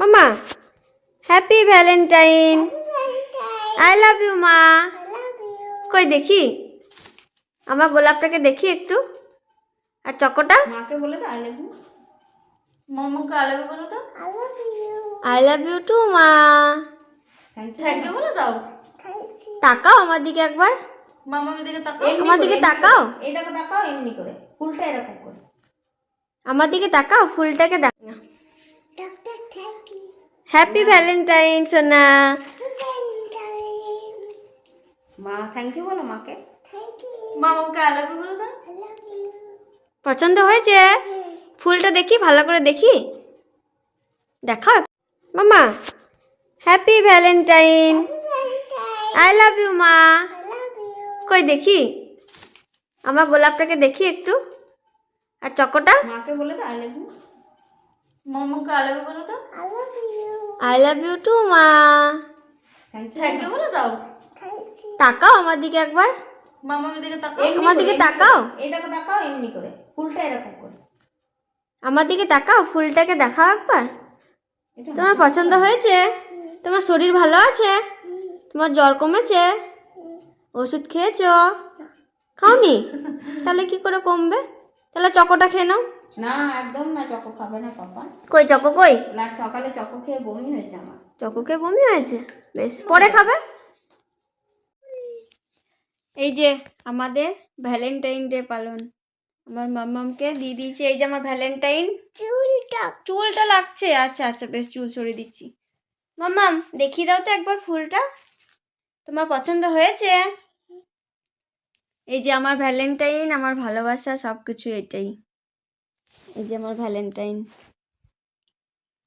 মামা happy valentine. I love you মা। কই দেখি আমার গোলাপটাকে দেখি একটু। আর চকোটা মাকে বলে দাও আই লাভ ইউ। মামাকে আই লাভ ইউ বলে দাও। আই লাভ ইউ টু মা। থ্যাংক ইউ বলে দাও। তাকাও আমার দিকে একবার। মামার দিকে তাকাও। আমার দিকে তাকাও। এই দেখো তাকাও এমনি করে, ফুলটা এরকম করে। আমার দিকে তাকাও, ফুলটাকে দেখাও। হ্যাপি ভ্যালেন্টাইন সোনা। মা থ্যাংক ইউ বলো মাকে। মামাকে আই লাভ ইউ বলে দাও। পছন্দ হয়েছে? ফুলটা দেখি, ভালো করে দেখি, দেখাও মামা। Happy valentine. I love you মা। কই দেখি আমার গোলাপটাকে দেখি একটু। আর চকোটা মাকে বলে দাও আই লাভ ইউ। মামাকে আই লাভ ইউ বলে দাও। আই লাভ ইউ টু মা। থ্যাংক ইউ বলে দাও। তাকাও আমার দিকে একবার। মামার দিকে তাকাও। আমার দিকে তাকাও। এই দেখো তাকাও এমনি করে, ফুলটা এরকম করে। আমার দিকে তাকাও, ফুলটাকে দেখাও একবার। তোমার পছন্দ হয়েছে? তোমার শরীর ভালো আছে? তোমার জ্বর কমেছে? ওষুধ খেয়েছো? খাওনি? তাহলে কি করে কমবে? তাহলে চকোটা খেয়ে নাও। না একদম না, চকো খাবে না পাপা। কই চকো কই? সকালে চকো খেয়ে বমি হয়েছে আমার। চকো খেয়ে বমি হয়েছে? বেশ, পরে খাবে। এই যে আমাদের ভ্যালেন্টাইন ডে পালন আমার মাম্মামকে দিয়ে দিয়েছি। এই যে আমার ভ্যালেন্টাইন। চুলটা লাগছে। আচ্ছা আচ্ছা বেশ, চুল সরিয়ে দিচ্ছি। মাম্মাম দেখিয়ে দাও তো একবার ফুলটা। তোমার পছন্দ হয়েছে? এই যে আমার ভ্যালেন্টাইন, আমার ভালোবাসা সব কিছু এটাই। এই যে আমার ভ্যালেন্টাইন।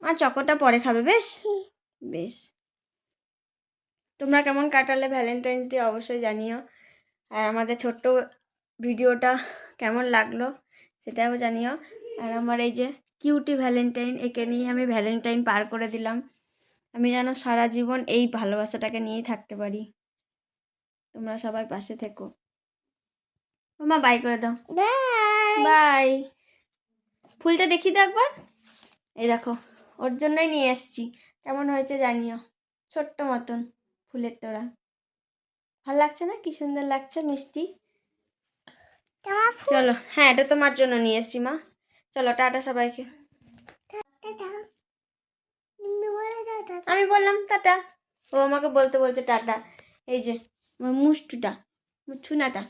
আর চকোটা পরে খাবে। বেশ বেশ। তোমরা কেমন কাটালে ভ্যালেন্টাইন্স ডে অবশ্যই জানিও। আর আমাদের ছোট্ট ভিডিওটা কেমন লাগলো সেটাও জানিও। আর আমার এই যে কিউটি ভ্যালেন্টাইন, একে নিয়ে আমি ভ্যালেন্টাইন পার করে দিলাম। আমি যেন সারা জীবন এই ভালোবাসাটাকে নিয়েই থাকতে পারি। তোমরা সবাই পাশে থেকো। মা বাই করে দাও। বাই। ফুলটা দেখি তো একবার। এই দেখো, ওর জন্যই নিয়ে এসছি। কেমন হয়েছে জানিও। ছোট্ট মতন ফুলের তোড়া। ভালো লাগছে না? কি সুন্দর লাগছে, মিষ্টি। চলো, হ্যাঁ এটা তোমার জন্য নিয়ে এসছি মা। চলো টাটা সবাইকে। আমি বললাম টাটা, ও আমাকে বলতে বলছে টাটা। এই যে আমার মুষ্টুটা, মুচ্ছুনাটা।